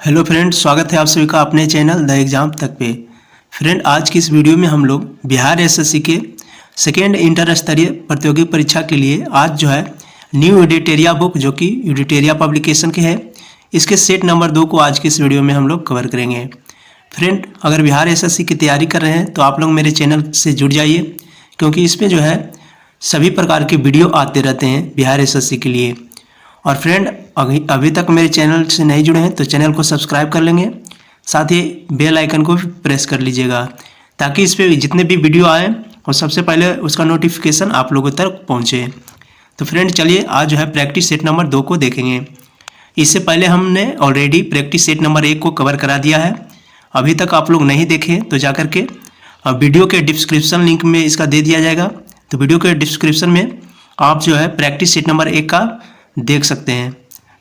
Hello friend, स्वागत है आप सभी का अपने चैनल द एग्ज़ाम तक पे। फ्रेंड, आज की इस वीडियो में हम लोग बिहार एसएससी के सेकेंड इंटर स्तरीय प्रतियोगी परीक्षा के लिए आज जो है न्यू एडिटेरिया बुक जो कि एडिटेरिया पब्लिकेशन के है, इसके सेट नंबर 2 को आज की इस वीडियो में हम लोग कवर करेंगे। फ्रेंड, अगर बिहार एसएससी की तैयारी कर रहे हैं तो आप लोग मेरे चैनल से जुड़ जाइए, क्योंकि इसमें जो है सभी प्रकार के वीडियो आते रहते हैं बिहार एसएससी के लिए। और फ्रेंड, अभी तक मेरे चैनल से नहीं जुड़े हैं तो चैनल को सब्सक्राइब कर लेंगे, साथ ही बेल आइकन को भी प्रेस कर लीजिएगा, ताकि इस पर जितने भी वीडियो आए और सबसे पहले उसका नोटिफिकेशन आप लोगों तक पहुंचे। तो फ्रेंड, चलिए आज जो है प्रैक्टिस सेट नंबर 2 को देखेंगे। इससे पहले हमने ऑलरेडी प्रैक्टिस सेट नंबर 1 को कवर करा दिया है। अभी तक आप लोग नहीं देखे तो जा कर के वीडियो के डिस्क्रिप्शन लिंक में इसका दे दिया जाएगा, तो वीडियो के डिस्क्रिप्शन में आप जो है प्रैक्टिस सेट नंबर 1 का देख सकते हैं।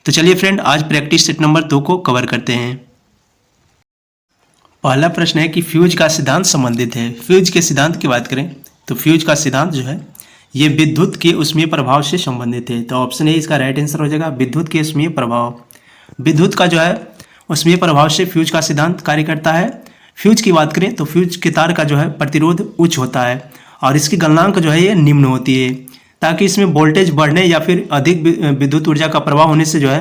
तो चलिए फ्रेंड, आज प्रैक्टिस सेट नंबर 2 को कवर करते हैं। पहला प्रश्न है कि फ्यूज का सिद्धांत संबंधित है। फ्यूज के सिद्धांत की बात करें तो फ्यूज का सिद्धांत जो है ये विद्युत के ऊष्मीय प्रभाव से संबंधित है। तो ऑप्शन ए इसका राइट आंसर हो जाएगा, विद्युत के ऊष्मीय प्रभाव। विद्युत का जो है ऊष्मीय प्रभाव से फ्यूज का सिद्धांत कार्य करता है। फ्यूज की बात करें तो फ्यूज के तार का जो है प्रतिरोध उच्च होता है और इसकी गलनांक जो है ये निम्न होती है, ताकि इसमें वोल्टेज बढ़ने या फिर अधिक विद्युत ऊर्जा का प्रवाह होने से जो है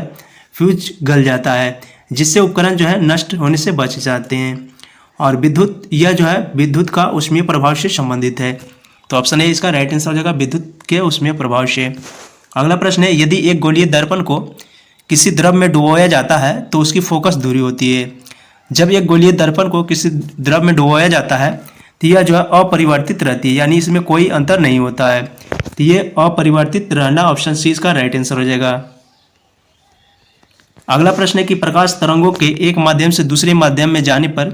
फ्यूज गल जाता है, जिससे उपकरण जो है नष्ट होने से बच जाते हैं। और यह जो है विद्युत का ऊष्मीय प्रभाव से संबंधित है। तो ऑप्शन ए इसका राइट आंसर हो जाएगा, विद्युत के ऊष्मीय प्रभाव से। अगला प्रश्न है, यदि एक गोलीय दर्पण को किसी द्रव में डुबोया जाता है तो उसकी फोकस दूरी होती है। जब एक गोलीय दर्पण को किसी द्रव में डुबोया जाता है तो यह जो है अपरिवर्तित रहती है, यानी इसमें कोई अंतर नहीं होता है। तो ये अपरिवर्तित रहना ऑप्शन सी इसका राइट आंसर हो जाएगा। अगला प्रश्न है कि प्रकाश तरंगों के एक माध्यम से दूसरे माध्यम में जाने पर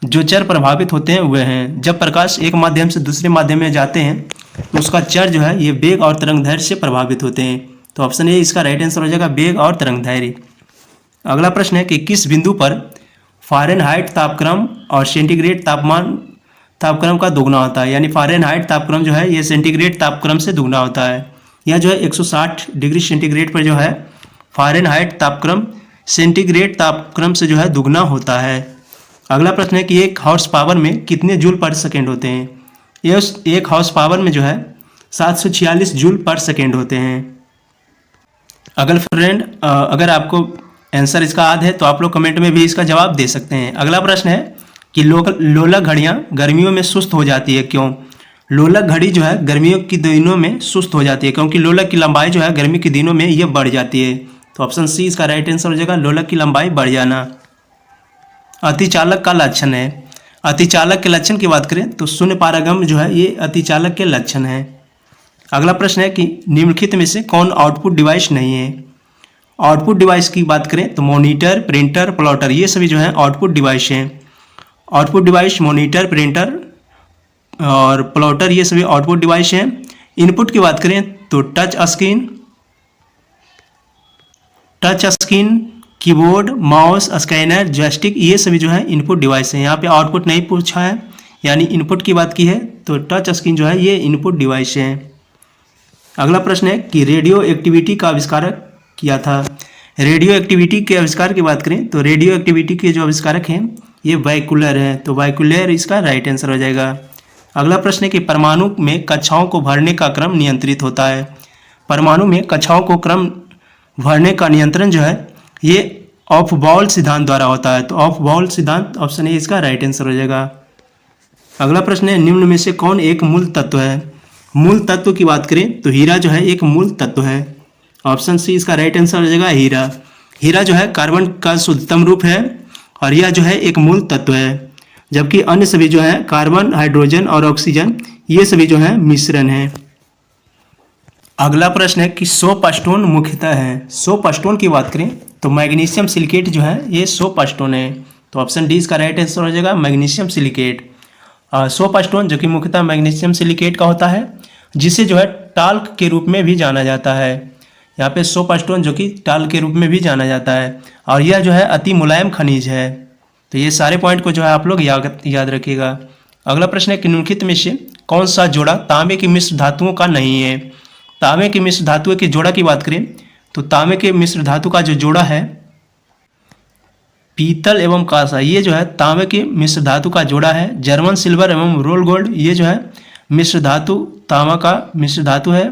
जो चर प्रभावित होते हैं वे हैं। जब प्रकाश एक माध्यम से दूसरे माध्यम में जाते हैं तो उसका चर जो है ये वेग और तरंगदैर्घ्य से प्रभावित होते हैं। तो ऑप्शन ए इसका राइट आंसर हो जाएगा, वेग और तरंगदैर्घ्य। अगला प्रश्न है कि किस बिंदु पर फ़ारेनहाइट तापक्रम और सेंटीग्रेड तापक्रम का दुगना होता है। यानी फ़ारेनहाइट तापक्रम जो है ये सेंटीग्रेड तापक्रम से दुगना होता है। यह जो है 160 डिग्री सेंटीग्रेड पर जो है फ़ारेनहाइट तापक्रम सेंटीग्रेड तापक्रम से जो है दुगना होता है। अगला प्रश्न है कि एक हॉर्स पावर में कितने जूल पर सेकेंड होते हैं। ये एक हॉर्स पावर में जो है 746 जूल पर सेकेंड होते हैं। अगला फ्रेंड, अगर आपको आंसर इसका याद है तो आप लोग कमेंट में भी इसका जवाब दे सकते हैं। अगला प्रश्न है कि लोलक घड़ियाँ गर्मियों में सुस्त हो जाती है, क्यों। लोलक घड़ी जो है गर्मियों के दिनों में सुस्त हो जाती है क्योंकि लोलक की लंबाई जो है गर्मी के दिनों में ये बढ़ जाती है। तो ऑप्शन सी इसका राइट आंसर हो जाएगा, लोलक की लंबाई बढ़ जाना। अतिचालक का लक्षण है। अतिचालक के लक्षण की बात करें तो शून्य पारगम्य जो है ये अतिचालक के लक्षण है। अगला प्रश्न है कि निम्नलिखित में से कौन आउटपुट डिवाइस नहीं है। आउटपुट डिवाइस की बात करें तो मॉनिटर, प्रिंटर, प्लॉटर ये सभी जो है आउटपुट डिवाइस हैं। आउटपुट डिवाइस मॉनिटर, प्रिंटर और प्लॉटर ये सभी आउटपुट डिवाइस हैं। इनपुट की बात करें तो touch screen, keyboard, mouse, scanner, joystick ये सभी जो है इनपुट डिवाइस हैं। यहाँ पे आउटपुट नहीं पूछा है, यानी इनपुट की बात की है तो टच स्क्रीन जो है ये इनपुट डिवाइस है। अगला प्रश्न है कि रेडियो एक्टिविटी का आविष्कार किया था। रेडियो एक्टिविटी के आविष्कार की बात करें तो रेडियो एक्टिविटी के जो आविष्कारक हैं ये वाइकुलर है। तो वाइकुलर इसका राइट आंसर हो जाएगा। अगला प्रश्न है कि परमाणु में कक्षाओं को भरने का क्रम नियंत्रित होता है। परमाणु में कक्षाओं को क्रम भरने का नियंत्रण जो है ये ऑफ बॉल सिद्धांत द्वारा होता है। तो ऑफ बॉल सिद्धांत ऑप्शन ए इसका राइट आंसर हो जाएगा। अगला प्रश्न है, निम्न में से कौन एक मूल तत्व है। मूल तत्व की बात करें तो हीरा जो है एक मूल तत्व है। ऑप्शन सी इसका राइट आंसर हो जाएगा, हीरा। हीरा जो है कार्बन का शुद्धतम रूप है और यह जो है एक मूल तत्व है, जबकि अन्य सभी जो है कार्बन, हाइड्रोजन और ऑक्सीजन ये सभी जो है मिश्रण है। अगला प्रश्न है कि सोप स्टोन मुख्यतः है। सोप स्टोन की बात करें तो मैग्नीशियम सिलिकेट जो है ये सोप स्टोन है। तो ऑप्शन डी इसका राइट आंसर हो जाएगा, मैग्नीशियम सिलिकेट। सोप स्टोन जो कि मुख्यतः मैग्नीशियम सिलिकेट का होता है, जिसे जो है टाल्क के रूप में भी जाना जाता है। यहाँ पे सोप स्टोन जो कि टाल्क के रूप में भी जाना जाता है और यह जो है अति मुलायम खनिज है। तो ये सारे पॉइंट को जो है आप लोग याद रखिएगा। अगला प्रश्न है कि निम्नलिखित में से कौन सा जोड़ा तांबे की मिश्र धातुओं का नहीं है। तांबे की मिश्र धातुओं की जोड़ा की बात करें तो तांबे के मिश्र धातु का जो जोड़ा है पीतल एवं कांसा ये जो है तांबे के मिश्र धातु का जोड़ा है। जर्मन सिल्वर एवं रोल गोल्ड ये जो है मिश्र धातु तांबा का मिश्र धातु है।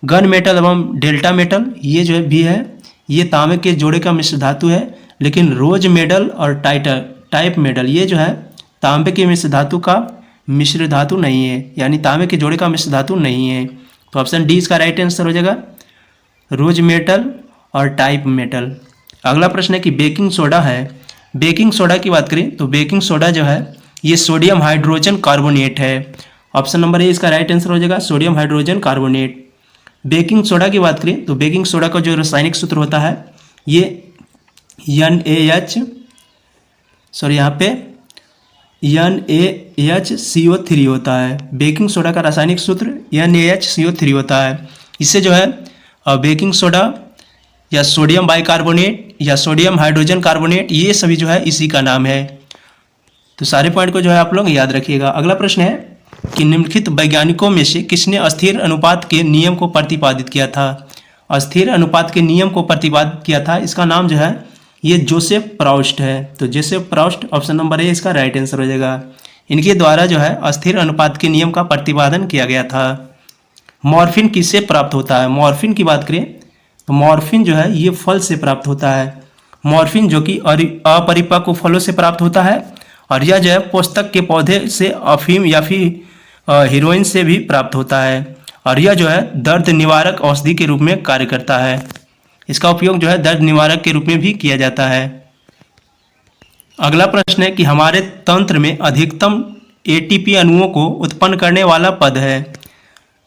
गन मेटल एवं डेल्टा मेटल ये जो है भी है, ये तांबे के जोड़े का मिश्र धातु है। लेकिन रोज मेडल और टाइप मेडल ये जो है तांबे के मिश्र धातु का मिश्र धातु नहीं है, यानी तांबे के जोड़े का मिश्र धातु नहीं है। तो ऑप्शन डी इसका राइट आंसर हो जाएगा, रोज मेटल और टाइप मेटल। अगला प्रश्न है कि बेकिंग सोडा है। बेकिंग सोडा की बात करें तो बेकिंग सोडा जो है ये सोडियम हाइड्रोजन कार्बोनेट है। ऑप्शन नंबर ए इसका राइट आंसर हो जाएगा, sodium hydrogen carbonate. Baking soda की बात करें तो बेकिंग सोडा का जो रासायनिक सूत्र होता है ये यहाँ पे NaHCO3 होता है। बेकिंग सोडा का रासायनिक सूत्र NaHCO3 होता है। इससे जो है बेकिंग सोडा या सोडियम बाइकार्बोनेट या सोडियम हाइड्रोजन कार्बोनेट ये सभी जो है इसी का नाम है। तो सारे पॉइंट को जो है आप लोग याद रखिएगा। अगला प्रश्न है कि निम्नलिखित वैज्ञानिकों में से किसने अस्थिर अनुपात के नियम को प्रतिपादित किया था। अस्थिर अनुपात के नियम को प्रतिपादित किया था, इसका नाम जो है ये जोसेफ प्राउस्ट है। तो Joseph Proust option number A इसका राइट आंसर हो जाएगा। इनके द्वारा जो है अस्थिर अनुपात के नियम का प्रतिपादन किया गया था। मॉर्फिन किससे प्राप्त होता है। मॉर्फिन की बात करें तो मॉर्फिन जो है ये फल से प्राप्त होता है। मॉर्फिन जो कि अपरिपक्व फलों से प्राप्त होता है और यह जो है पोस्तक के पौधे से अफीम या फिर हीरोइन से भी प्राप्त होता है और यह जो है दर्द निवारक औषधि के रूप में कार्य करता है। इसका उपयोग जो है दर्द निवारक के रूप में भी किया जाता है। अगला प्रश्न है कि हमारे तंत्र में अधिकतम एटीपी अणुओं को उत्पन्न करने वाला पद है।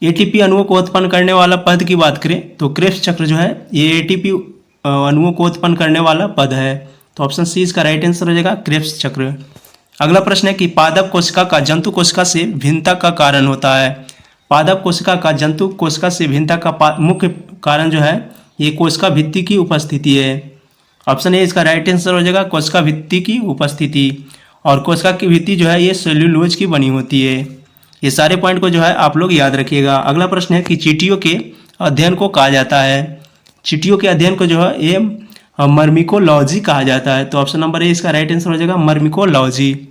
एटीपी अणुओं को उत्पन्न करने वाला पद की बात करें तो क्रेब्स चक्र जो है ये एटीपी अणुओं को उत्पन्न करने वाला पद है। तो ऑप्शन सी इसका राइट आंसर हो जाएगा, क्रेब्स चक्र। अगला प्रश्न है कि पादप कोशिका का जंतु कोशिका से भिन्नता का कारण होता है। पादप कोशिका का जंतु कोशिका से भिन्नता का मुख्य कारण जो है ये कोशिका भित्ति की उपस्थिति है। ऑप्शन ए इसका राइट आंसर हो जाएगा, कोशिका भित्ति की उपस्थिति। और कोशिका की भित्ति जो है ये सेल्यूलोज की बनी होती है। ये सारे पॉइंट को जो है आप लोग याद रखिएगा। अगला प्रश्न है कि चींटियों के अध्ययन को कहा जाता है। चींटियों के अध्ययन को जो है ये मर्मिकोलॉजी कहा जाता है। तो ऑप्शन नंबर ए इसका राइट आंसर हो जाएगा, मर्मिकोलॉजी।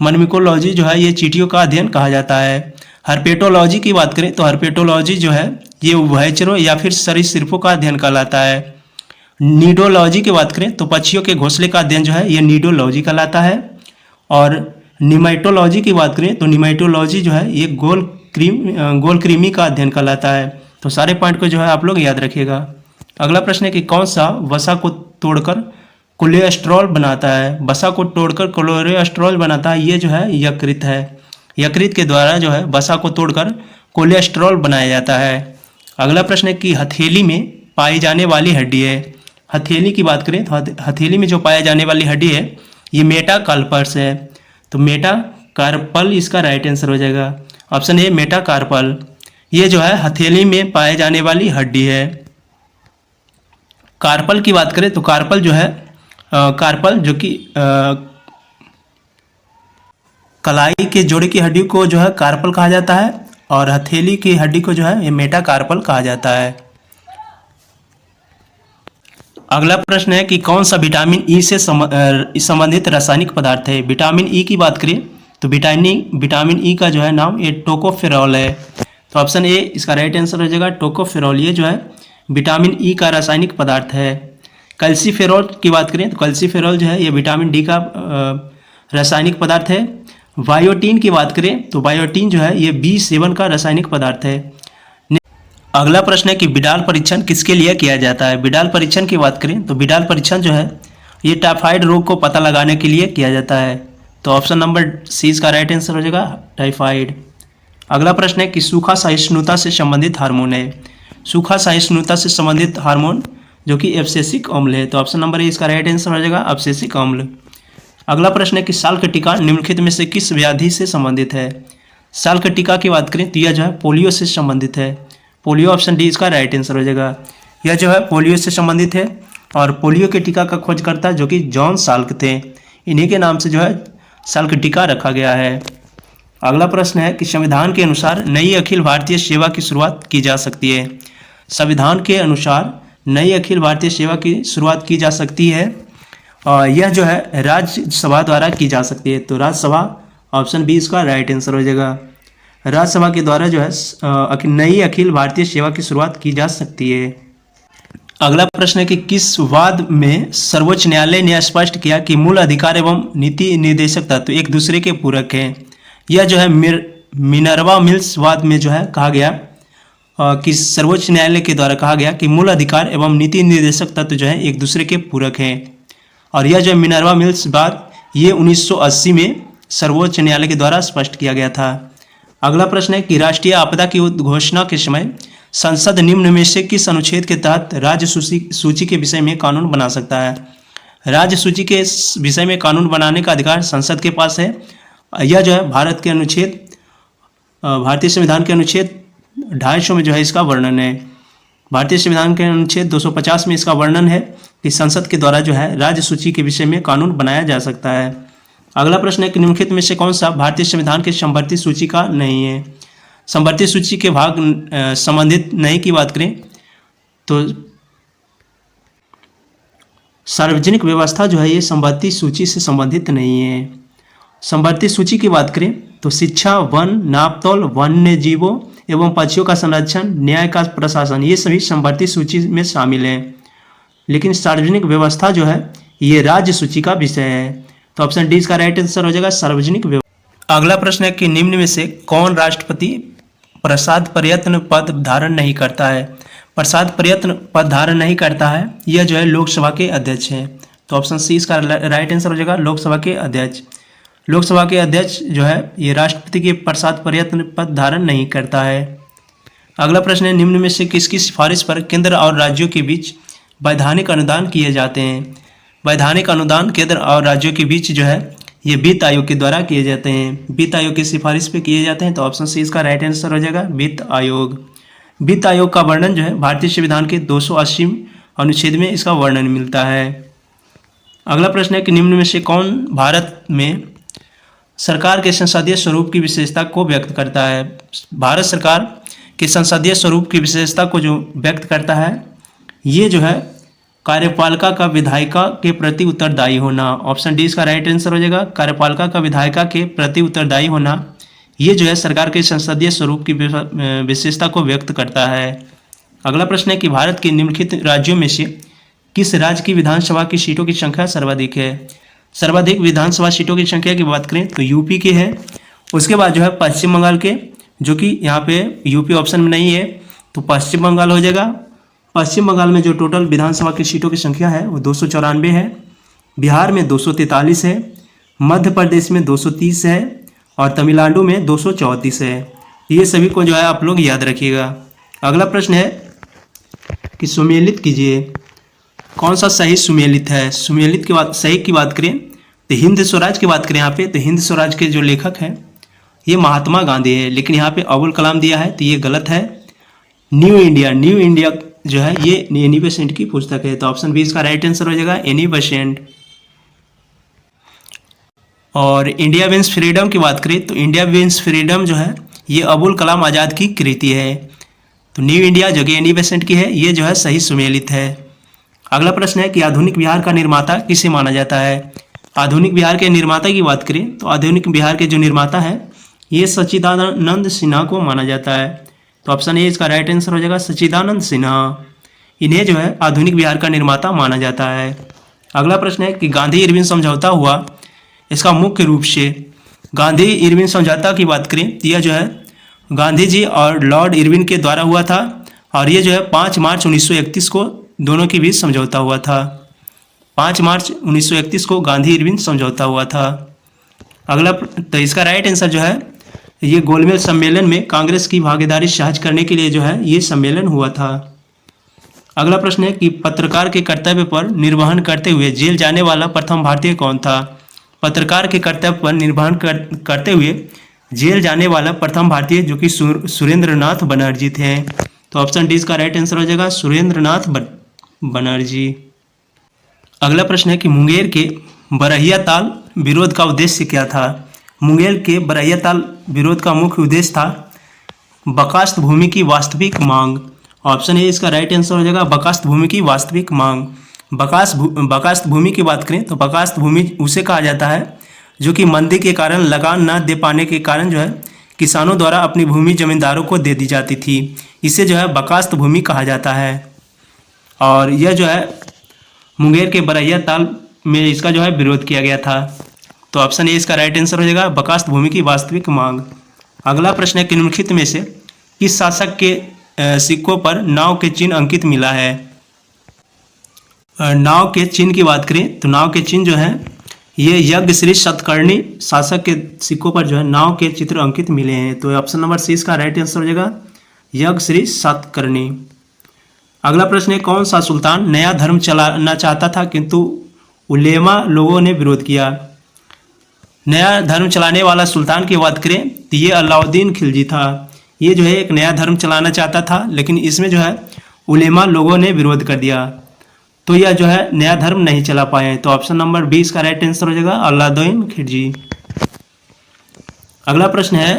मर्मिकोलॉजी जो है ये चींटियों का अध्ययन कहा जाता है। हर्पेटोलॉजी की बात करें तो हर्पेटोलॉजी जो है ये उभयचरों या फिर सरीसृपों का अध्ययन कहलाता है। नीडोलॉजी की बात करें तो पक्षियों के घोंसले का अध्ययन जो है ये नीडोलॉजी कहलाता है। और निमेटोलॉजी की बात करें तो निमेटोलॉजी जो है ये गोल कृमि का अध्ययन कहलाता है। तो सारे पॉइंट को जो है आप लोग याद रखिएगा। अगला प्रश्न है कि कौन सा वसा को तोड़कर कोलेस्ट्रॉल बनाता है। वसा को तोड़कर कोलेस्ट्रॉल बनाता है ये जो है यकृत है। यकृत के द्वारा जो है वसा को तोड़कर कोलेस्ट्रॉल बनाया जाता है। अगला प्रश्न है कि हथेली में पाई जाने वाली हड्डी है। हथेली की बात करें तो हथेली में जो पाया जाने वाली हड्डी है ये मेटाकार्पस है। तो मेटाकार्पल इसका राइट आंसर हो जाएगा, ऑप्शन ए मेटाकार्पल। ये जो है हथेली में पाए जाने वाली हड्डी है। कार्पल की बात करें तो कार्पल जो है कार्पल जो कि कलाई के जोड़े की हड्डी को जो है कार्पल कहा जाता है और हथेली की हड्डी को जो है ये मेटाकार्पल कहा जाता है। अगला प्रश्न है कि कौन सा विटामिन ई से संबंधित रासायनिक पदार्थ है। विटामिन ई की बात करें तो विटामिन ई का जो है नाम ये टोकोफेरॉल है। तो ऑप्शन ए इसका राइट आंसर हो जाएगा, टोकोफेरॉल। ये जो है विटामिन ई का रासायनिक पदार्थ है। कैल्सीफेरॉल की बात करें तो कैल्सीफेरॉल जो है ये विटामिन डी का रासायनिक पदार्थ है। बायोटीन की बात करें तो बायोटीन जो है ये B7 का रासायनिक पदार्थ है। अगला प्रश्न है कि बिडाल परीक्षण किसके लिए किया जाता है। बिडाल परीक्षण की बात करें तो बिडाल परीक्षण जो है ये टाइफाइड रोग को पता लगाने के लिए किया जाता है। तो ऑप्शन नंबर सी इसका राइट आंसर हो जाएगा, टाइफाइड। अगला प्रश्न है कि सूखा सहिष्णुता से संबंधित हार्मोन है। सूखा सहिष्णुता से संबंधित हार्मोन जो कि एब्सेसिक अम्ल है। तो ऑप्शन नंबर ए इसका राइट आंसर हो जाएगा, एब्सेसिक अम्ल। अगला प्रश्न है कि साल्कटिका निम्नलिखित में से किस व्याधि से संबंधित है। साल्कटिका की बात करें तो यह जो है पोलियो से संबंधित है। पोलियो, ऑप्शन डी इसका राइट आंसर हो जाएगा। यह जो है पोलियो से संबंधित है और पोलियो के टीका का खोजकर्ता जो कि जॉन साल्क थे, इन्हीं के नाम से जो है साल्कटिका रखा गया है। अगला प्रश्न है कि संविधान के अनुसार नई अखिल भारतीय सेवा की शुरुआत की जा सकती है। संविधान के अनुसार नई अखिल भारतीय सेवा की शुरुआत की जा सकती है यह जो है राज्यसभा द्वारा की जा सकती है। तो राज्यसभा, ऑप्शन बी इसका राइट आंसर हो जाएगा। राज्यसभा के द्वारा जो है नई अखिल भारतीय सेवा की शुरुआत की जा सकती है। अगला प्रश्न है कि किस वाद में सर्वोच्च न्यायालय ने स्पष्ट किया कि मूल अधिकार एवं नीति निर्देशक तत्व एक दूसरे के पूरक हैं। यह जो है मिनर्वा मिल्स वाद में जो है कहा गया कि सर्वोच्च न्यायालय के द्वारा कहा गया कि मूल अधिकार एवं नीति निर्देशक तत्व जो है एक दूसरे के पूरक हैं। और यह जो मिनर्वा मिल्स वाद ये 1980 में सर्वोच्च न्यायालय के द्वारा स्पष्ट किया गया था। अगला प्रश्न है कि राष्ट्रीय आपदा की घोषणा के समय संसद निम्न में से किस अनुच्छेद के तहत राज्य सूची के विषय में कानून बना सकता है। राज्य सूची के विषय में कानून बनाने का अधिकार संसद के पास है। यह जो है भारतीय संविधान के अनुच्छेद 250 में जो है इसका वर्णन है। भारतीय संविधान के अनुच्छेद 250 में इसका वर्णन है कि संसद के द्वारा जो है राज्य सूची के विषय में कानून बनाया जा सकता है। अगला प्रश्न है कि निम्नलिखित में से कौन सा भारतीय संविधान के समवर्ती सूची का नहीं है। समवर्ती सूची के भाग संबंधित नहीं की बात करें तो सार्वजनिक व्यवस्था जो है ये समवर्ती सूची से संबंधित नहीं है। समवर्ती सूची की बात करें तो शिक्षा, वन, नापतोल, वन्य जीवों एवं पक्षियों का संरक्षण, न्याय का प्रशासन, ये सभी समवर्ती सूची में शामिल हैं। लेकिन सार्वजनिक व्यवस्था जो है ये राज्य सूची का विषय है। तो ऑप्शन डी इसका राइट आंसर हो जाएगा, सार्वजनिक व्यवस्था। अगला प्रश्न है कि निम्न में से कौन राष्ट्रपति प्रसाद प्रयत्न पद धारण नहीं करता है। प्रसाद प्रयत्न पद धारण नहीं करता है, यह जो है लोकसभा के अध्यक्ष है। तो ऑप्शन सी इसका राइट आंसर हो जाएगा, लोकसभा के अध्यक्ष। लोकसभा के अध्यक्ष जो है ये राष्ट्रपति के प्रसाद प्रयत्न पद धारण नहीं करता है। अगला प्रश्न है निम्न में से किसकी सिफारिश पर केंद्र और राज्यों के बीच वैधानिक अनुदान किए जाते हैं। वैधानिक अनुदान केंद्र और राज्यों के बीच जो है ये वित्त आयोग के द्वारा किए जाते हैं। वित्त आयोग की सिफारिश पे किए जाते हैं। तो ऑप्शन सी इसका राइट आंसर हो जाएगा, वित्त आयोग। वित्त आयोग का वर्णन जो है भारतीय संविधान के 280 अनुच्छेद में इसका वर्णन मिलता है। अगला प्रश्न है कि निम्न में से कौन भारत में सरकार के संसदीय स्वरूप की विशेषता को व्यक्त करता है। भारत सरकार के संसदीय स्वरूप की विशेषता को जो व्यक्त करता है ये जो है कार्यपालिका का विधायिका के प्रति उत्तरदायी होना। ऑप्शन डी इसका राइट आंसर हो जाएगा, कार्यपालिका का विधायिका के प्रति उत्तरदायी होना। ये जो है सरकार के संसदीय स्वरूप की विशेषता को व्यक्त करता है। अगला प्रश्न है कि भारत के निम्नलिखित राज्यों में से किस राज्य की विधानसभा की सीटों की संख्या सर्वाधिक है। सर्वाधिक विधानसभा सीटों की संख्या की बात करें तो यूपी के है। उसके बाद जो है पश्चिम बंगाल के, जो कि यहाँ पे यूपी ऑप्शन में नहीं है तो पश्चिम बंगाल हो जाएगा। पश्चिम बंगाल में जो टोटल विधानसभा की सीटों की संख्या है वो 294 है। बिहार में 243 है, मध्य प्रदेश में 230 है और तमिलनाडु में 234 है। ये सभी को जो है आप लोग याद रखिएगा। अगला प्रश्न है कि सुमेलित कीजिए, कौन सा सही सुमेलित है। सुमेलित की बात सही की बात करें तो हिंद स्वराज की बात करें यहाँ पे तो हिंद स्वराज के जो लेखक हैं ये महात्मा गांधी है, लेकिन यहाँ पे अबुल कलाम दिया है तो ये गलत है। न्यू इंडिया जो है ये एनी बेसेंट की पुस्तक है। तो ऑप्शन बी इसका राइट आंसर हो जाएगा, एनी बेसेंट। और इंडिया विंस फ्रीडम की बात करें तो इंडिया विंस फ्रीडम जो है ये अबुल कलाम आज़ाद की कृति है। तो न्यू इंडिया जो कि एनी बेसेंट की है ये जो है सही सुमेलित है। अगला प्रश्न है कि आधुनिक बिहार का निर्माता किसे माना जाता है। आधुनिक बिहार के निर्माता की बात करें तो आधुनिक बिहार के जो निर्माता है ये सच्चिदानंद सिन्हा को माना जाता है। तो ऑप्शन ए इसका राइट आंसर हो जाएगा, सच्चिदानंद सिन्हा। इन्हें जो है आधुनिक बिहार का निर्माता माना जाता है। अगला प्रश्न है कि गांधी इरविन समझौता हुआ, इसका मुख्य रूप से गांधी इरविन समझौता की बात करें तो यह जो है गांधी जी और लॉर्ड इरविन के द्वारा हुआ था और ये जो है 5 मार्च 1931 को दोनों के बीच समझौता हुआ था। 5 मार्च 1931 को गांधी इरविन समझौता हुआ था। अगला तो इसका राइट आंसर जो है ये गोलमेज सम्मेलन में कांग्रेस की भागीदारी सहज करने के लिए जो है ये सम्मेलन हुआ था। अगला प्रश्न है कि पत्रकार के कर्तव्य पर निर्वहन करते हुए जेल जाने वाला प्रथम भारतीय कौन था। पत्रकार के कर्तव्य पर निर्वहन करते हुए जेल जाने वाला प्रथम भारतीय जो कि सुरेंद्र नाथ बनर्जी थे। तो ऑप्शन डी इसका राइट आंसर हो जाएगा, सुरेंद्र नाथ बनर्जी। अगला प्रश्न है कि मुंगेर के बरहिया ताल विरोध का उद्देश्य क्या था। मुंगेर के बरहिया ताल विरोध का मुख्य उद्देश्य था बकास्त भूमि की वास्तविक मांग। ऑप्शन ए इसका राइट आंसर हो जाएगा, बकास्त भूमि की वास्तविक मांग। बकास्त भूमि की बात करें तो बकास्त भूमि उसे कहा जाता है जो कि मंदी के कारण लगान न दे पाने के कारण जो है किसानों द्वारा अपनी भूमि जमींदारों को दे दी जाती थी। इसे जो है बकास्त भूमि कहा जाता है। और यह जो है मुंगेर के बरैया ताल में इसका जो है विरोध किया गया था। तो ऑप्शन ए इसका राइट आंसर हो जाएगा, बकास्त भूमि की वास्तविक मांग। अगला प्रश्न है, निम्नलिखित में से किस शासक के सिक्कों पर नाव के चिन्ह अंकित मिला है? नाव के चिन्ह की बात करें तो नाव के चिन्ह जो है ये यज्ञश्री सतकर्णी शासक के सिक्कों पर जो है नाव के चित्र अंकित मिले हैं। तो ऑप्शन नंबर सी इसका राइट आंसर हो जाएगा, यज्ञश्री सतकर्णी। अगला प्रश्न है, कौन सा सुल्तान नया धर्म चलाना चाहता था किंतु उलेमा लोगों ने विरोध किया? नया धर्म चलाने वाला सुल्तान की बात करें तो ये अलाउद्दीन खिलजी था। ये जो है एक नया धर्म चलाना चाहता था, लेकिन इसमें जो है उलेमा लोगों ने विरोध कर दिया, तो यह जो है नया धर्म नहीं चला पाए। तो ऑप्शन नंबर 20 का राइट आंसर हो जाएगा, अलाउद्दीन खिलजी। अगला प्रश्न है,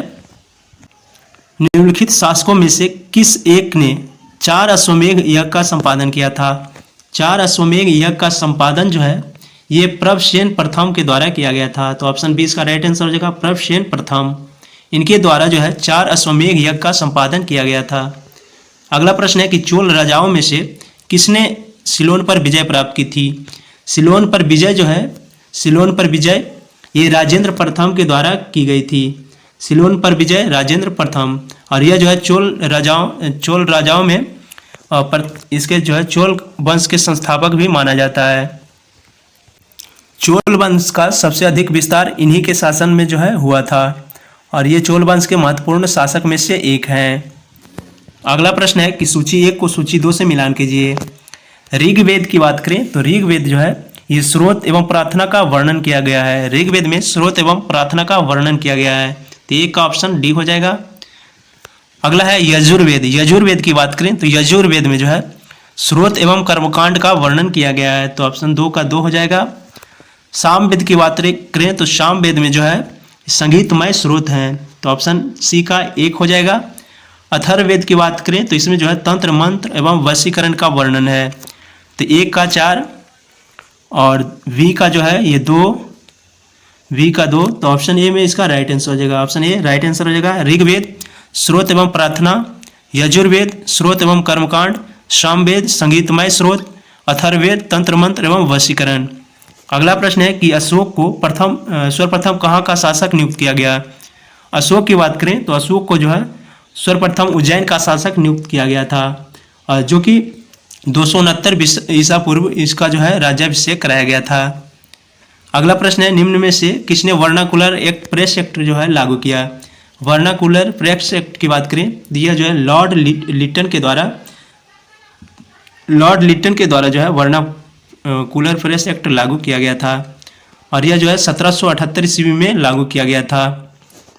निम्नलिखित शासकों में से किस एक ने 4 अश्वमेध यज्ञ का संपादन किया था? 4 अश्वमेध यज्ञ का संपादन जो है ये प्रभसेन प्रथम के द्वारा किया गया था। तो ऑप्शन 20 का राइट आंसर हो जाएगा, प्रभसेन प्रथम। इनके द्वारा जो है 4 अश्वमेध यज्ञ का संपादन किया गया था। अगला प्रश्न है कि चोल राजाओं में से किसने सिलोन पर विजय प्राप्त की थी? सिलोन पर विजय ये राजेंद्र प्रथम के द्वारा की गई थी। सिलोन पर विजय राजेंद्र प्रथम। और यह जो है चोल राजाओं में इसके जो है चोल वंश के संस्थापक भी माना जाता है। चोल वंश का सबसे अधिक विस्तार इन्हीं के शासन में जो है हुआ था, और ये चोल वंश के महत्वपूर्ण शासक में से एक हैं। अगला प्रश्न है कि सूची 1 को सूची 2 से मिलान कीजिए। ऋग्वेद की बात करें तो ऋग्वेद जो है ये स्रोत एवं प्रार्थना का वर्णन किया गया है। ऋग्वेद में स्रोत एवं प्रार्थना का वर्णन किया गया है, तो एक का ऑप्शन डी हो जाएगा। अगला है यजुर्वेद। यजुर्वेद की बात करें तो यजुर्वेद में जो है स्रोत एवं कर्मकांड का वर्णन किया गया है, तो ऑप्शन 2 का 2 हो जाएगा। सामवेद की बात करें तो सामवेद में जो है संगीतमय स्रोत हैं, तो ऑप्शन सी का 1 हो जाएगा। अथर्ववेद की बात करें तो इसमें जो है तंत्र मंत्र एवं वशीकरण का वर्णन है, तो 1 का 4 और वी का जो है ये 2, वी का 2, तो ऑप्शन ए में इसका राइट आंसर हो जाएगा। ऑप्शन ए राइट आंसर हो जाएगा। ऋग्वेद स्रोत एवं प्रार्थना, यजुर्वेद स्रोत एवं कर्मकांड, सामवेद संगीतमय स्रोत, अथर्ववेद तंत्र मंत्र एवं वशीकरण। अगला प्रश्न है कि अशोक को सर्वप्रथम कहाँ का शासक नियुक्त किया गया? अशोक की बात करें तो अशोक को जो है सर्वप्रथम उज्जैन का शासक नियुक्त किया गया था, जो कि 269 ईसा पूर्व इसका जो है राज्याभिषेक कराया गया था। अगला प्रश्न है, निम्न में से किसने वर्नाकुलर एक्ट प्रेस एक्ट जो है लागू किया? वर्नाकुलर प्रेस एक्ट की बात करें तो यह जो है लॉर्ड लिटन के द्वारा जो है वर्नाकुलर प्रेस एक्ट लागू किया गया था, और यह जो है 1778 ईस्वी में लागू किया गया था।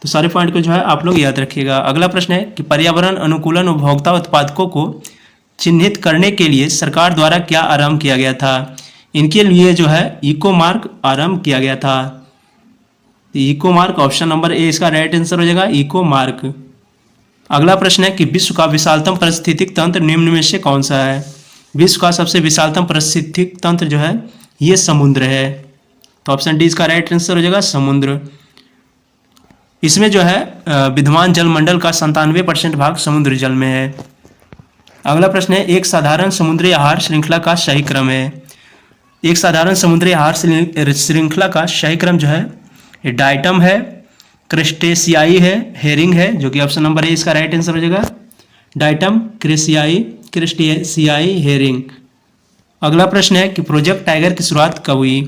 तो सारे पॉइंट को जो है आप लोग याद रखिएगा। अगला प्रश्न है कि पर्यावरण अनुकूलन उपभोक्ता उत्पादकों को चिन्हित करने के लिए सरकार द्वारा क्या आरंभ किया गया था? इनके लिए जो है इको मार्क आरंभ किया गया था। Eco mark option number A इसका राइट आंसर हो जाएगा, इको मार्क। अगला प्रश्न है कि विश्व का विशालतम पारिस्थितिक तंत्र निम्न में से कौन सा है? विश्व का सबसे विशालतम पारिस्थितिक तंत्र जो है ये समुद्र है, तो ऑप्शन डी इसका राइट आंसर हो जाएगा, समुद्र। इसमें जो है विद्यमान जलमंडल का 97% भाग समुद्र जल में है। अगला प्रश्न है, एक साधारण समुद्री आहार श्रृंखला का सही क्रम है। एक साधारण समुद्री आहार श्रृंखला का सही क्रम जो है ये डाइटम है, क्रस्टेशियाई है, हेरिंग है, जो कि ऑप्शन नंबर ए इसका राइट आंसर हो जाएगा, डाइटम, क्रस्टेशियाई, हेरिंग। अगला प्रश्न है कि प्रोजेक्ट टाइगर की शुरुआत कब हुई?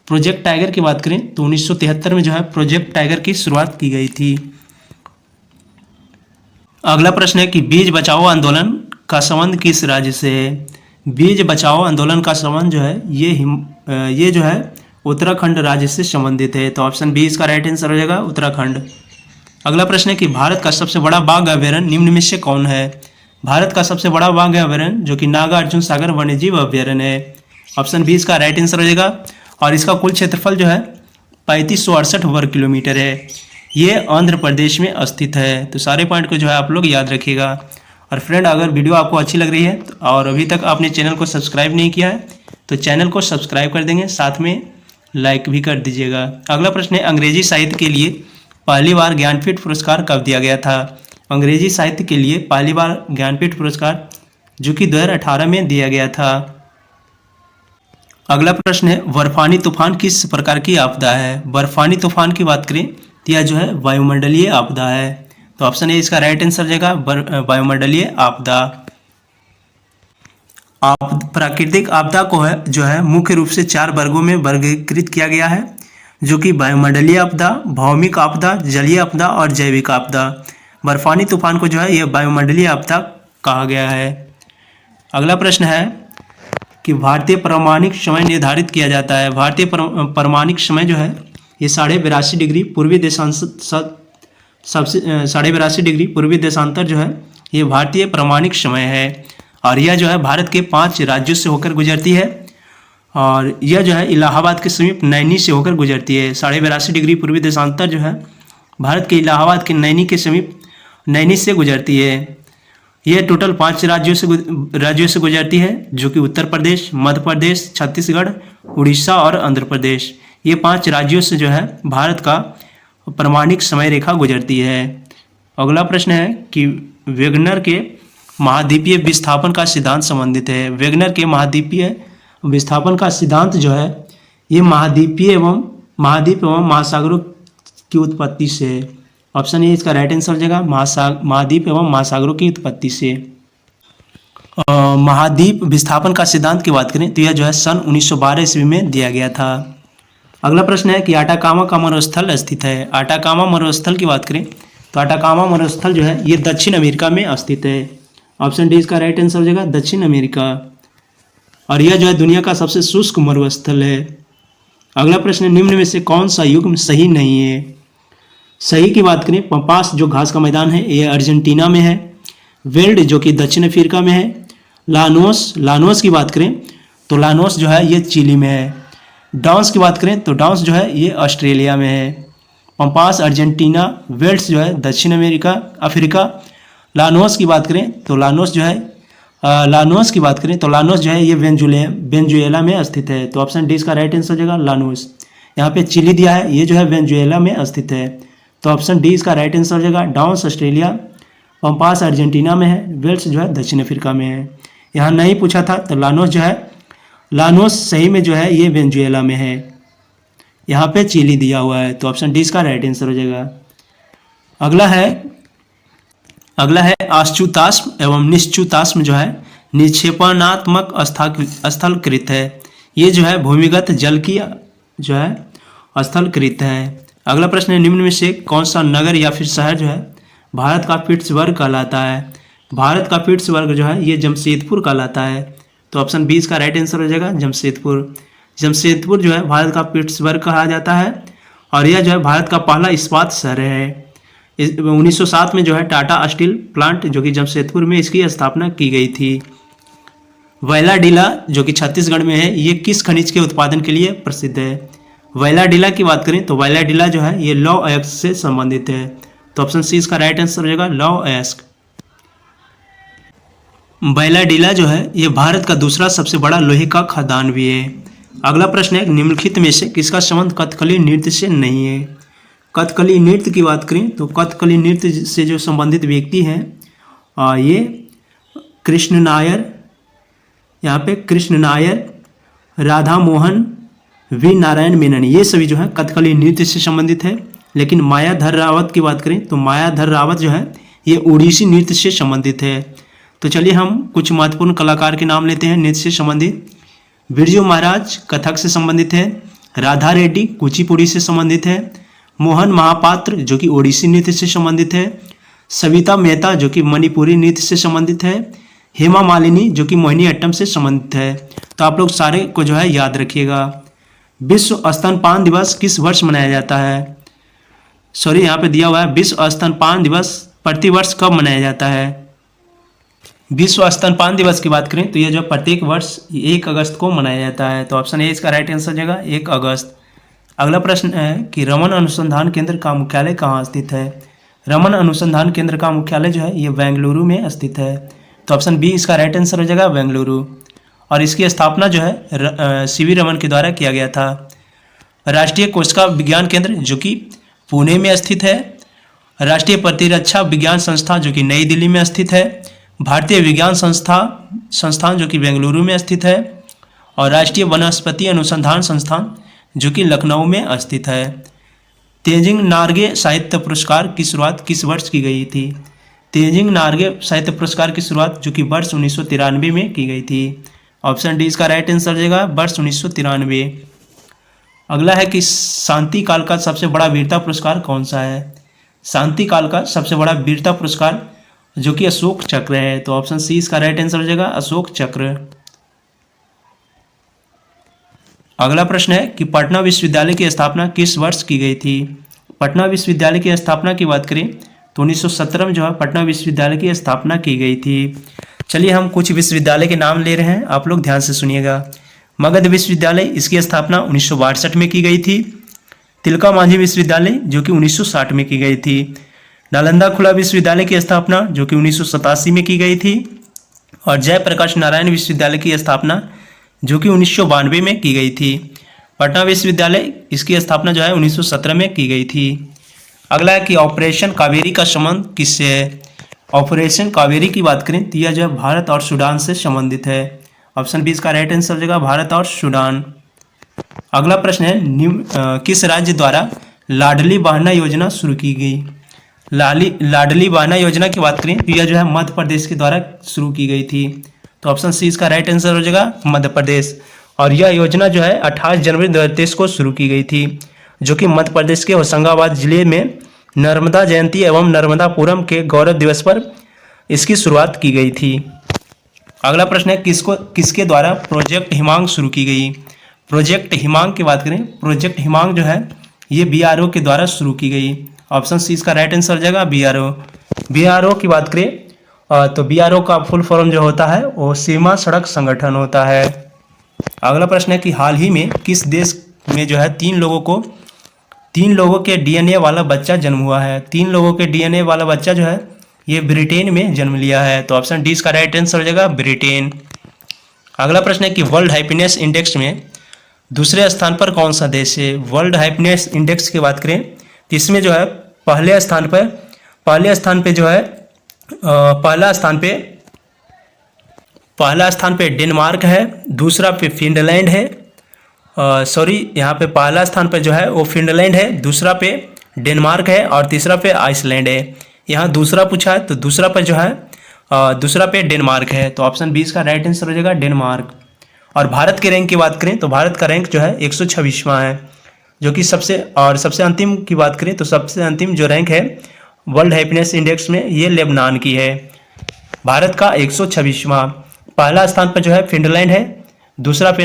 प्रोजेक्ट टाइगर की बात करें तो 1973 में जो है प्रोजेक्ट टाइगर की शुरुआत की गई थी। अगला प्रश्न है कि बीज बचाओ आंदोलन का संबंध किस राज्य से है? बीज बचाओ आंदोलन का संबंध जो है ये जो है उत्तराखंड राज्य से संबंधित है, तो ऑप्शन बी इसका राइट आंसर हो जाएगा, उत्तराखंड। अगला प्रश्न है कि भारत का सबसे बड़ा बाघ अभयारण्य निम्न में से कौन है? भारत का सबसे बड़ा बाघ अभयारण्य जो कि नागार्जुन सागर वन्यजीव अभयारण्य है, ऑप्शन बी इसका राइट आंसर हो जाएगा। और इसका कुल क्षेत्रफल जो है 3568 वर्ग किलोमीटर है। ये आंध्र प्रदेश में स्थित है। तो सारे पॉइंट को जो है आप लोग याद रखिएगा। और फ्रेंड, अगर वीडियो आपको अच्छी लग रही है और अभी तक आपने चैनल को सब्सक्राइब नहीं किया है तो चैनल को सब्सक्राइब कर देंगे, साथ में लाइक भी कर दीजिएगा। अगला प्रश्न है, अंग्रेजी साहित्य के लिए पहली बार ज्ञानपीठ पुरस्कार कब दिया गया था? अंग्रेजी साहित्य के लिए पहली बार ज्ञानपीठ पुरस्कार जो कि 2018 में दिया गया था। अगला प्रश्न है, बर्फानी तूफान किस प्रकार की आपदा है? बर्फानी तूफान की बात करें तो यह जो है वायुमंडलीय आपदा है। तो ऑप्शन ए इसका राइट आंसर जाएगा वायुमंडलीय आपदा। प्राकृतिक आपदा को है जो है मुख्य रूप से 4 वर्गों में वर्गीकृत किया गया है, जो कि वायुमंडलीय आपदा, भौमिक आपदा, जलीय आपदा और जैविक आपदा। बर्फानी तूफान को जो है यह वायुमंडलीय आपदा कहा गया है। अगला प्रश्न है कि भारतीय परमाणिक समय निर्धारित किया जाता है। भारतीय परमाणिक समय जो है ये 82.5 डिग्री पूर्वी देशांतर, सबसे 82.5 डिग्री पूर्वी देशांतर जो है ये भारतीय परमाणिक समय है, और यह जो है भारत के 5 राज्यों से होकर गुजरती है, और यह जो है इलाहाबाद के समीप नैनी से होकर गुजरती है। 82.5 डिग्री पूर्वी देशांतर जो है भारत के इलाहाबाद के नैनी के समीप नैनी से गुजरती है। यह टोटल 5 राज्यों से गुजरती है, जो कि उत्तर प्रदेश, मध्य प्रदेश, छत्तीसगढ़, उड़ीसा और आंध्र प्रदेश। ये 5 राज्यों से जो है भारत का परमाणिक समय रेखा गुजरती है। अगला प्रश्न है कि वेगनर के महाद्वीपीय विस्थापन का सिद्धांत संबंधित है। वेगनर के महाद्वीपीय विस्थापन का सिद्धांत जो है ये महाद्वीप एवं महासागरों की उत्पत्ति से है। ऑप्शन ए इसका राइट आंसर हो जाएगा महाद्वीप एवं महासागरों की उत्पत्ति से। महाद्वीप विस्थापन का सिद्धांत की बात करें तो यह जो है सन 1912 ईस्वी में दिया गया था। अगला प्रश्न है कि आटाकामा का मरुस्थल स्थित है। आटाकामा मरुस्थल की बात करें तो आटाकामा मरुस्थल जो है ये दक्षिण अमेरिका में स्थित है। ऑप्शन डी इसका राइट आंसर हो जाएगा दक्षिण अमेरिका, और यह जो है दुनिया का सबसे शुष्क मरुस्थल है। अगला प्रश्न है, निम्न में से कौन सा युग्म सही नहीं है? सही की बात करें, पंपास जो घास का मैदान है ये अर्जेंटीना में है। वेल्ड जो कि दक्षिण अफ्रीका में है। लानोस की बात करें तो लानोस जो है ये चिली में है। डांस की बात करें तो डांस जो है ये ऑस्ट्रेलिया में है। पंपास अर्जेंटीना, वेल्ड्स जो है दक्षिण अफ्रीका। लानोस की बात करें तो लानोस जो है ये वेनेजुएला में स्थित है। तो ऑप्शन डी इसका राइट आंसर हो जाएगा लानोस। यहाँ पे चिली दिया है, ये जो है वेनेजुएला में स्थित है। तो ऑप्शन डी इसका राइट आंसर हो जाएगा। डांस ऑस्ट्रेलिया, पंपास अर्जेंटीना में है, वेल्स जो है दक्षिण अफ्रीका में है। यहाँ नहीं पूछा था तो लानोस सही में जो है ये वेनेजुएला में है। यहाँ पे चिली दिया हुआ है, तो ऑप्शन डी इसका राइट आंसर हो जाएगा। अगला है आश्चुताश्म एवं निश्चुताश्म जो है निक्षेपणात्मक स्थलकृत है। ये जो है भूमिगत जल की जो है स्थलकृत है। अगला प्रश्न है, निम्न में से कौन सा नगर या फिर शहर जो है भारत का पिट्सबर्ग कहलाता है? भारत का पिट्सबर्ग जो है ये जमशेदपुर कहलाता है। तो ऑप्शन बी इसका राइट आंसर हो जाएगा जमशेदपुर जो है भारत का पिट्सबर्ग कहा जाता है, और यह जो है भारत का पहला इस्पात शहर है। 1907 में जो है टाटा स्टील प्लांट जो कि जमशेदपुर में इसकी स्थापना की गई थी। वैलाडीला जो कि छत्तीसगढ़ में है ये किस खनिज के उत्पादन के लिए प्रसिद्ध है? वैलाडीला की बात करें तो वैलाडीला जो है ये लौह अयस्क से संबंधित है। तो ऑप्शन सी इसका राइट आंसर हो जाएगा लौह अयस्क। वैलाडीला जो है ये भारत का दूसरा सबसे बड़ा लोहे का खदान भी है। अगला प्रश्न है, निम्नलिखित में से किसका संबंध कथकली नृत्य से नहीं है? कथकली नृत्य की बात करें तो कथकली नृत्य से जो संबंधित व्यक्ति हैं ये कृष्ण नायर, यहाँ पे कृष्ण नायर, राधा मोहन, वी नारायण मेनन, ये सभी जो है कथकली नृत्य से संबंधित है। लेकिन मायाधर रावत की बात करें तो मायाधर रावत जो है ये ओडिसी नृत्य से संबंधित है। तो चलिए हम कुछ महत्वपूर्ण कलाकार के नाम लेते हैं नृत्य से संबंधित। बिरजू महाराज कथक से संबंधित है। राधा रेड्डी कुचिपुड़ी से संबंधित है। मोहन महापात्र जो कि ओडिसी नृत्य से संबंधित है। सविता मेहता जो कि मणिपुरी नृत्य से संबंधित है। हेमा मालिनी जो कि मोहिनी अट्टम से संबंधित है। तो आप लोग सारे को जो है याद रखिएगा। विश्व स्तनपान दिवस किस वर्ष मनाया जाता है? यहाँ पे दिया हुआ है विश्व स्तनपान दिवस प्रतिवर्ष कब मनाया जाता है? विश्व स्तनपान दिवस की बात करें तो यह जो प्रत्येक वर्ष 1 अगस्त को मनाया जाता है। तो ऑप्शन ए इसका राइट आंसर हो जाएगा 1 अगस्त। अगला प्रश्न है कि रमन अनुसंधान केंद्र का मुख्यालय कहाँ स्थित है? रमन अनुसंधान केंद्र का मुख्यालय जो है ये बेंगलुरु में स्थित है। तो ऑप्शन बी इसका राइट आंसर हो जाएगा बेंगलुरु। और इसकी स्थापना जो है सीवी रमन के द्वारा किया गया था। राष्ट्रीय कोशिका विज्ञान केंद्र जो कि पुणे में स्थित है। राष्ट्रीय प्रतिरक्षा विज्ञान संस्थान जो कि नई दिल्ली में स्थित है। भारतीय विज्ञान संस्थान जो कि बेंगलुरु में स्थित है। और राष्ट्रीय वनस्पति अनुसंधान संस्थान जो कि लखनऊ में स्थित है। तेजिंग नार्गे साहित्य पुरस्कार की शुरुआत किस वर्ष की गई थी? तेजिंग नार्गे साहित्य पुरस्कार की शुरुआत जो कि वर्ष 1993 में की गई थी। ऑप्शन डी इसका राइट आंसर हो जाएगा, वर्ष 1993। अगला है कि शांति काल का सबसे बड़ा वीरता पुरस्कार कौन सा है? शांति काल का सबसे बड़ा वीरता पुरस्कार जो कि अशोक चक्र है। तो ऑप्शन सी इसका राइट आंसर हो जाएगा, अशोक चक्र। अगला प्रश्न है कि पटना विश्वविद्यालय की स्थापना किस वर्ष की गई थी? पटना विश्वविद्यालय की स्थापना की बात करें तो 1917 में जो है पटना विश्वविद्यालय की स्थापना की गई थी। चलिए हम कुछ विश्वविद्यालय के नाम ले रहे हैं, आप लोग ध्यान से सुनिएगा। मगध विश्वविद्यालय, इसकी स्थापना 1962 में की गई थी। तिलका मांझी विश्वविद्यालय जो कि 1960 में की गई थी। नालंदा खुला विश्वविद्यालय की स्थापना जो कि 1987 में की गई थी। और जयप्रकाश नारायण विश्वविद्यालय की स्थापना जो कि 1992 में की गई थी। पटना विश्वविद्यालय, इसकी स्थापना जो है 1917 में की गई थी। अगला है कि ऑपरेशन कावेरी का संबंध किससे है? ऑपरेशन कावेरी की बात करें तो यह जो है भारत और सूडान से संबंधित है। ऑप्शन बी इसका राइट आंसर हो जाएगा, भारत और सूडान। अगला प्रश्न है किस राज्य द्वारा लाडली बहना योजना शुरू की गई? लाडली बहना योजना की बात करें तो यह जो है मध्य प्रदेश के द्वारा शुरू की गई थी। तो ऑप्शन सी इसका राइट आंसर हो जाएगा, मध्य प्रदेश। और यह योजना जो है 28 जनवरी 2023 को शुरू की गई थी, जो कि मध्य प्रदेश के होशंगाबाद जिले में नर्मदा जयंती एवं नर्मदापुरम के गौरव दिवस पर इसकी शुरुआत की गई थी। अगला प्रश्न है किसके द्वारा प्रोजेक्ट हिमांग शुरू की गई? प्रोजेक्ट हिमांग की बात करें, प्रोजेक्ट हिमांग जो है ये BRO के द्वारा शुरू की गई। ऑप्शन सी इसका राइट आंसर हो जाएगा, BRO की बात करें तो BRO का फुल फॉर्म जो होता है वो सीमा सड़क संगठन होता है। अगला प्रश्न है कि हाल ही में किस देश में जो है तीन लोगों के DNA वाला बच्चा जन्म हुआ है? 3 लोगों के DNA वाला बच्चा जो है ये ब्रिटेन में जन्म लिया है। तो ऑप्शन डी इसका राइट आंसर हो जाएगा, ब्रिटेन। अगला प्रश्न है कि वर्ल्ड हैप्पीनेस इंडेक्स में दूसरे स्थान पर कौन सा देश है? वर्ल्ड हैप्पीनेस इंडेक्स की बात करें तो इसमें जो है पहले स्थान पे जो है पहला स्थान पे डेनमार्क है, दूसरा पे फिनलैंड है। यहाँ पे पहला स्थान पे जो है वो फिनलैंड है, दूसरा पे डेनमार्क है और तीसरा पे आइसलैंड है। यहाँ दूसरा पूछा है तो दूसरा पे डेनमार्क है। तो ऑप्शन बी इसका राइट आंसर हो जाएगा, डेनमार्क। और भारत के रैंक की बात करें तो भारत का रैंक जो है 126वां है, जो कि सबसे अंतिम की बात करें तो सबसे अंतिम जो रैंक है वर्ल्ड हैप्पीनेस इंडेक्स में ये लेबनान की है। भारत का 126वां। पहला स्थान पर जो है फिनलैंड है, दूसरा पे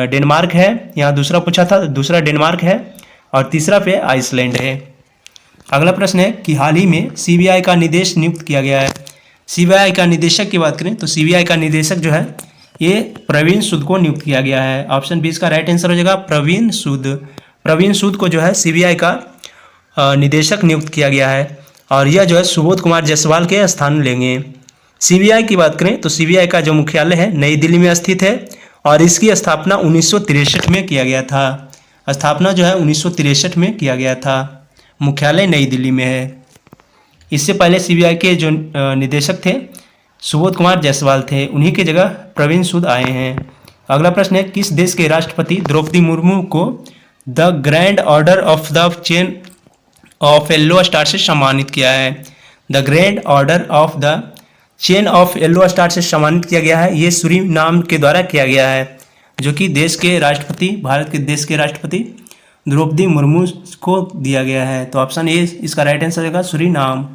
डेनमार्क है, यहाँ दूसरा पूछा था, दूसरा डेनमार्क है और तीसरा पे आइसलैंड है। अगला प्रश्न है कि हाल ही में CBI का निदेश नियुक्त किया गया है। CBI का निदेशक की बात करें तो CBI का निदेशक जो है ये प्रवीण सूद को नियुक्त किया गया है। ऑप्शन बी इसका राइट आंसर हो जाएगा, प्रवीण सूद को जो है CBI का निदेशक नियुक्त किया गया है और यह जो है सुबोध कुमार जायसवाल के स्थान लेंगे। CBI की बात करें तो CBI का जो मुख्यालय है नई दिल्ली में स्थित है और इसकी स्थापना 1963 में किया गया था। स्थापना जो है 1963 में किया गया था, मुख्यालय नई दिल्ली में है। इससे पहले CBI के जो निदेशक थे सुबोध कुमार जायसवाल थे, उन्हीं की जगह प्रवीण सूद आए हैं। अगला प्रश्न है किस देश के राष्ट्रपति द्रौपदी मुर्मू को the grand order of the chain of yellow star से सम्मानित किया है? The grand order of the chain of yellow star से सम्मानित किया गया है, ये सूरीनाम के द्वारा किया गया है, जो कि भारत के देश के राष्ट्रपति द्रौपदी मुर्मू को दिया गया है। तो ऑप्शन ए इसका राइट आंसर होगा, सूरीनाम।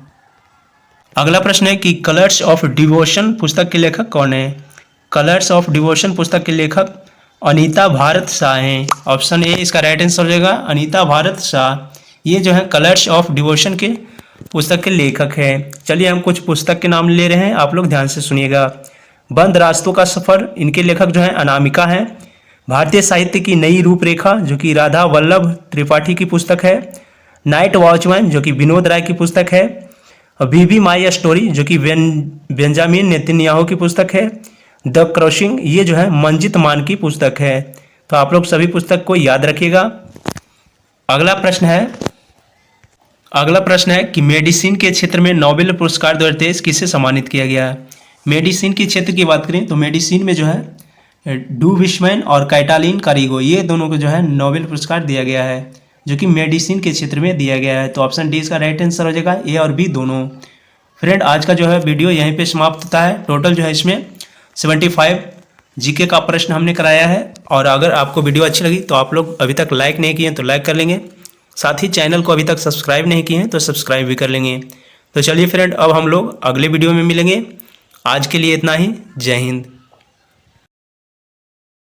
अगला प्रश्न है कि कलर्स ऑफ डिवोशन पुस्तक के लेखक कौन है? कलर्स ऑफ डिवोशन पुस्तक के लेखक अनीता भारत शाह हैं। ऑप्शन ए इसका राइट आंसर हो जाएगा, अनीता भारत शाह। ये जो है कलर्स ऑफ डिवोशन के पुस्तक के लेखक हैं। चलिए हम कुछ पुस्तक के नाम ले रहे हैं, आप लोग ध्यान से सुनिएगा। बंद रास्तों का सफ़र, इनके लेखक जो है अनामिका हैं। भारतीय साहित्य की नई रूपरेखा, जो कि राधा वल्लभ त्रिपाठी की पुस्तक है। नाइट वॉचमैन, जो कि विनोद राय की पुस्तक है। बीबी माई स्टोरी, जो कि बेंजामिन नेतन्याहू की पुस्तक है। द क्रॉसिंग ये जो है मंजित मान की पुस्तक है। तो आप लोग सभी पुस्तक को याद रखिएगा। अगला प्रश्न है कि मेडिसिन के क्षेत्र में नोबेल पुरस्कार 2023 किसे सम्मानित किया गया है। मेडिसिन के क्षेत्र की बात करें तो मेडिसिन में जो है डू विशमैन और कैटालिन कारिगो ये दोनों को जो है नोबेल पुरस्कार दिया गया है, जो कि मेडिसिन के क्षेत्र में दिया गया है। तो ऑप्शन डी इसका राइट आंसर हो जाएगा, ए और बी दोनों। फ्रेंड आज का जो है वीडियो यहीं पे समाप्त होता है। टोटल जो है इसमें 75 जीके का प्रश्न हमने कराया है। और अगर आपको वीडियो अच्छी लगी तो आप लोग अभी तक लाइक नहीं किए हैं तो लाइक कर लेंगे, साथ ही चैनल को अभी तक सब्सक्राइब नहीं किए हैं तो सब्सक्राइब भी कर लेंगे। तो चलिए फ्रेंड अब हम लोग अगले वीडियो में मिलेंगे। आज के लिए इतना ही। जय हिंद।